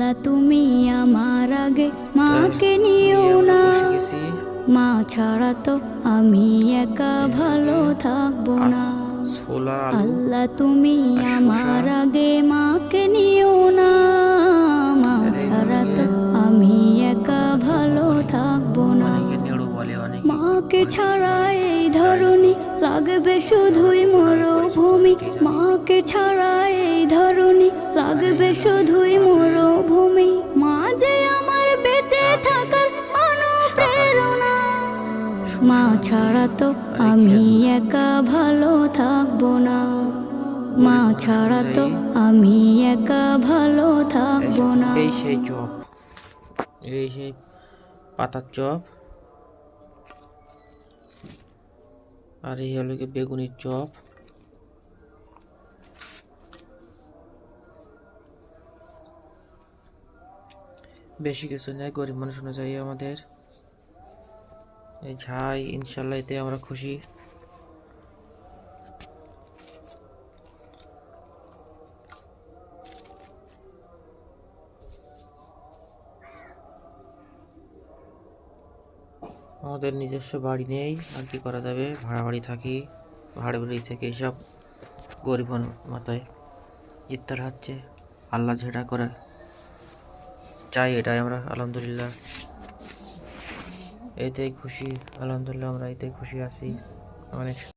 আল্লাহ তুমি আমার আগে মাকে নিও না, মা ছাড়া তো আমি একা ভালো থাকবো না। আল্লাহ তুমি আমার আগে মাকে নিও না, মা ছাড়া তো আমি একা ভালো থাকবো না। মাকে ছাড়া এই ধরনী লাগবে শুধুই মরুভূমি, মাকে ছাড়া এই ধরনী লাগবে শুধুই মরুভূমি। মা যে আমার বেঁচে থাকার অনুপ্রেরণা, মা ছাড়া তো আমি একা ভালো থাকবো না, মা ছাড়া তো আমি একা ভালো থাকবো না। এই সেই চপ, এই সেই পাতার চপ, আর এই হলো কি বেগুনির চপ। বেশি কিছু নেই, গরিব মানুষ অনুযায়ী আমাদের এই ঝাই, ইনশাল্লাহ এতে আমরা খুশি। আমাদের নিজস্ব বাড়ি নেই, আর কি করা যাবে, ভাড়া বাড়ি থাকি। ভাড়া বাড়ি থেকে এইসব গরিব মাথায় ইফতার হচ্ছে। আল্লাহ যেটা করে চাই এটাই আমরা আলহামদুলিল্লাহ এতেই খুশি। আলহামদুলিল্লাহ আমরা এতেই খুশি আছি। অনেক